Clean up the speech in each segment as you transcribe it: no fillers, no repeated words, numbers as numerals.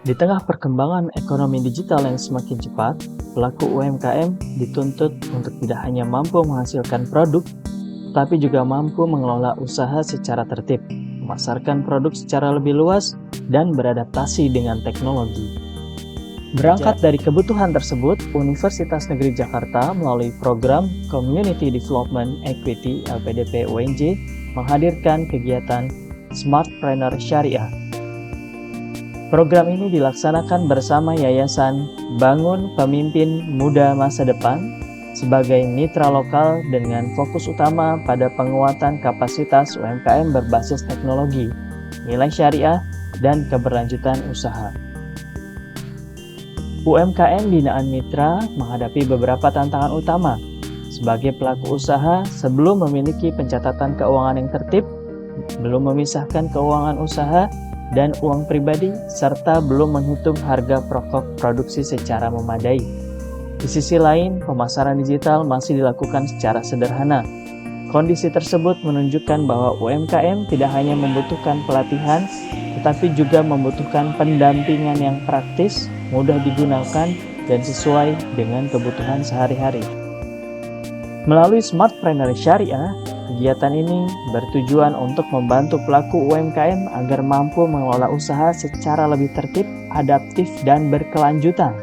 Di tengah perkembangan ekonomi digital yang semakin cepat, pelaku UMKM dituntut untuk tidak hanya mampu menghasilkan produk, tapi juga mampu mengelola usaha secara tertib, memasarkan produk secara lebih luas, dan beradaptasi dengan teknologi. Berangkat dari kebutuhan tersebut, Universitas Negeri Jakarta melalui program Community Development Equity (LPDP) UNJ menghadirkan kegiatan Smartpreneur Syariah. Program ini dilaksanakan bersama Yayasan Bangun Pemimpin Muda Masa Depan sebagai mitra lokal dengan fokus utama pada penguatan kapasitas UMKM berbasis teknologi, nilai syariah, dan keberlanjutan usaha. UMKM binaan mitra menghadapi beberapa tantangan utama sebagai pelaku usaha sebelum memiliki pencatatan keuangan yang tertib, belum memisahkan keuangan usaha dan uang pribadi, serta belum menghitung harga pokok produksi secara memadai. Di sisi lain, pemasaran digital masih dilakukan secara sederhana. Kondisi tersebut menunjukkan bahwa UMKM tidak hanya membutuhkan pelatihan, tetapi juga membutuhkan pendampingan yang praktis, mudah digunakan, dan sesuai dengan kebutuhan sehari-hari. Melalui Smartpreneur Syariah, kegiatan ini bertujuan untuk membantu pelaku UMKM agar mampu mengelola usaha secara lebih tertib, adaptif, dan berkelanjutan.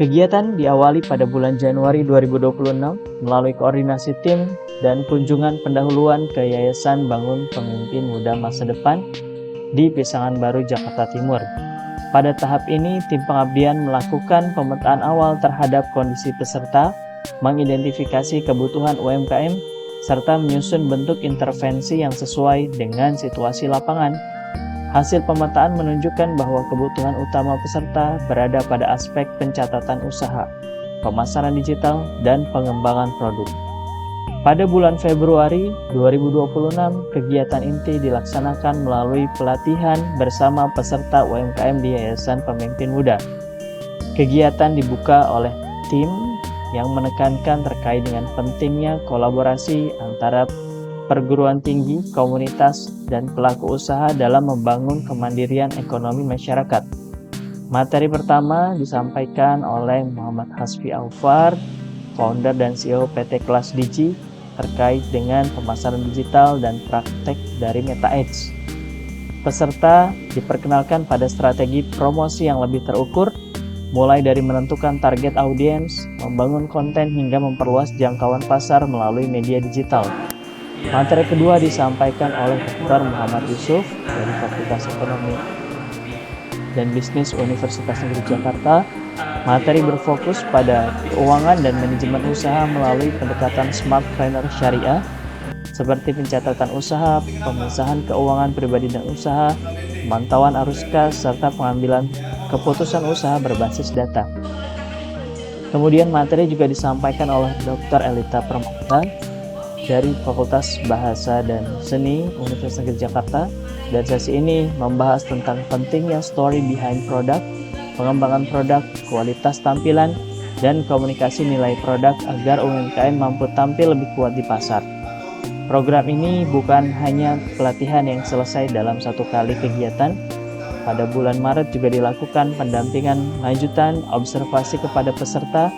Kegiatan diawali pada bulan Januari 2026 melalui koordinasi tim dan kunjungan pendahuluan ke Yayasan Bangun Pemimpin Muda Masa Depan di Pisangan Baru, Jakarta Timur. Pada tahap ini, tim pengabdian melakukan pemetaan awal terhadap kondisi peserta, mengidentifikasi kebutuhan UMKM, serta menyusun bentuk intervensi yang sesuai dengan situasi lapangan. Hasil pemetaan menunjukkan bahwa kebutuhan utama peserta berada pada aspek pencatatan usaha, pemasaran digital, dan pengembangan produk. Pada bulan Februari 2026, kegiatan inti dilaksanakan melalui pelatihan bersama peserta UMKM di Yayasan Pemimpin Muda. Kegiatan dibuka oleh tim yang menekankan terkait dengan pentingnya kolaborasi antara perguruan tinggi, komunitas, dan pelaku usaha dalam membangun kemandirian ekonomi masyarakat. Materi pertama disampaikan oleh Muhammad Hasfi Aufar, founder dan CEO PT Kelas Digi, terkait dengan pemasaran digital dan praktek dari MetaEdge. Peserta diperkenalkan pada strategi promosi yang lebih terukur, mulai dari menentukan target audiens, membangun konten hingga memperluas jangkauan pasar melalui media digital. Materi kedua disampaikan oleh Dr. Muhammad Yusuf dari Fakultas Ekonomi dan Bisnis Universitas Negeri Jakarta. Materi berfokus pada keuangan dan manajemen usaha melalui pendekatan Smartpreneur Syariah, seperti pencatatan usaha, pemisahan keuangan pribadi dan usaha, pemantauan arus kas, serta pengambilan keputusan usaha berbasis data. Kemudian materi juga disampaikan oleh Dr. Elita Permata dari Fakultas Bahasa dan Seni Universitas Negeri Jakarta, dan sesi ini membahas tentang pentingnya story behind product, pengembangan produk, kualitas tampilan, dan komunikasi nilai produk agar UMKM mampu tampil lebih kuat di pasar. Program ini bukan hanya pelatihan yang selesai dalam satu kali kegiatan. Pada bulan Maret juga dilakukan pendampingan lanjutan, observasi kepada peserta,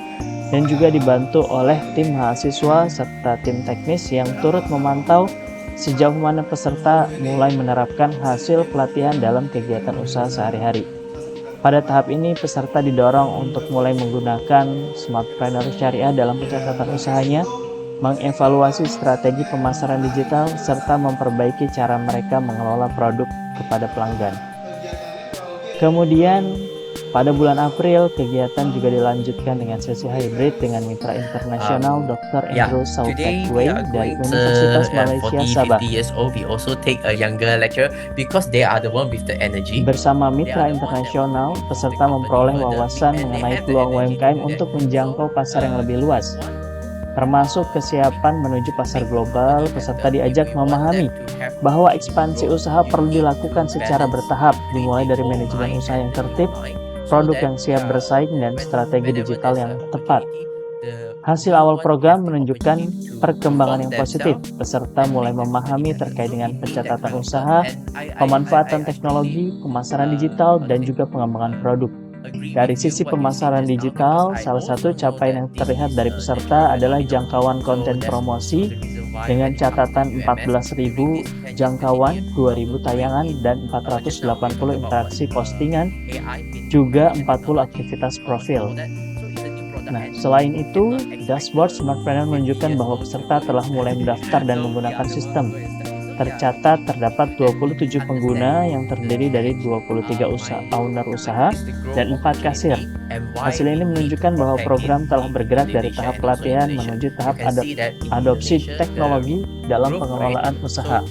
dan juga dibantu oleh tim mahasiswa serta tim teknis yang turut memantau sejauh mana peserta mulai menerapkan hasil pelatihan dalam kegiatan usaha sehari-hari. Pada tahap ini, peserta didorong untuk mulai menggunakan Smartpreneur Syariah dalam pencatatan usahanya, mengevaluasi strategi pemasaran digital, serta memperbaiki cara mereka mengelola produk kepada pelanggan. Kemudian, pada bulan April, kegiatan juga dilanjutkan dengan sesi hybrid dengan mitra internasional Dr. Andrew Today Sautek we Wei are dari going Universitas to Malaysia 40, Sabah. 50 years old. We also take a younger lecturer because they are the one with the energy. Bersama mitra internasional, peserta memperoleh wawasan mengenai peluang UMKM untuk menjangkau pasar yang lebih luas. Termasuk kesiapan menuju pasar global, peserta diajak memahami bahwa ekspansi usaha perlu dilakukan secara bertahap, dimulai dari manajemen usaha yang tertib, produk yang siap bersaing, dan strategi digital yang tepat. Hasil awal program menunjukkan perkembangan yang positif. Peserta mulai memahami terkait dengan pencatatan usaha, pemanfaatan teknologi, pemasaran digital, dan juga pengembangan produk. Dari sisi pemasaran digital, salah satu capaian yang terlihat dari peserta adalah jangkauan konten promosi dengan catatan 14.000 jangkauan, 2.000 tayangan, dan 480 interaksi postingan, juga 40 aktivitas profil. Nah, selain itu, dashboard Smartpreneur menunjukkan bahwa peserta telah mulai mendaftar dan menggunakan sistem. Tercatat terdapat 27 pengguna yang terdiri dari 23 owner usaha dan 4 kasir. Hasil ini menunjukkan bahwa program telah bergerak dari tahap pelatihan menuju tahap adopsi teknologi dalam pengelolaan usaha.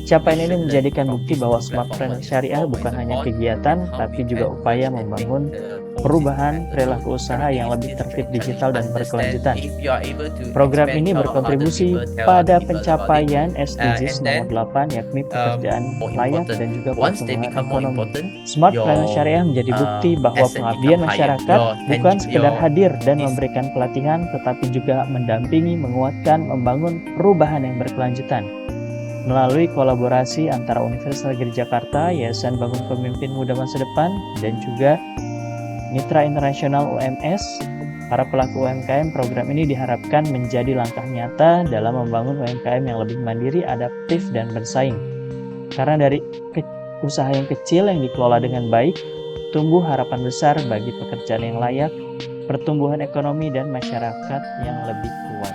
Capaian ini menjadikan bukti bahwa Smartpreneur Syariah bukan hanya kegiatan, tapi juga upaya membangun perubahan perilaku usaha yang lebih tertib digital dan berkelanjutan. Program ini berkontribusi pada pencapaian SDGs nomor 8, yakni pekerjaan layak dan juga pertumbuhan ekonomi. Smartpreneur Syariah menjadi bukti bahwa pengabdian masyarakat bukan sekedar hadir dan memberikan pelatihan, tetapi juga mendampingi, menguatkan, membangun perubahan yang berkelanjutan. Melalui kolaborasi antara Universitas Negeri Jakarta, Yayasan Bangun Pemimpin Muda Masa Depan, dan juga Mitra Internasional UMS, para pelaku UMKM, program ini diharapkan menjadi langkah nyata dalam membangun UMKM yang lebih mandiri, adaptif, dan bersaing. Karena dari usaha yang kecil yang dikelola dengan baik, tumbuh harapan besar bagi pekerjaan yang layak, pertumbuhan ekonomi, dan masyarakat yang lebih kuat.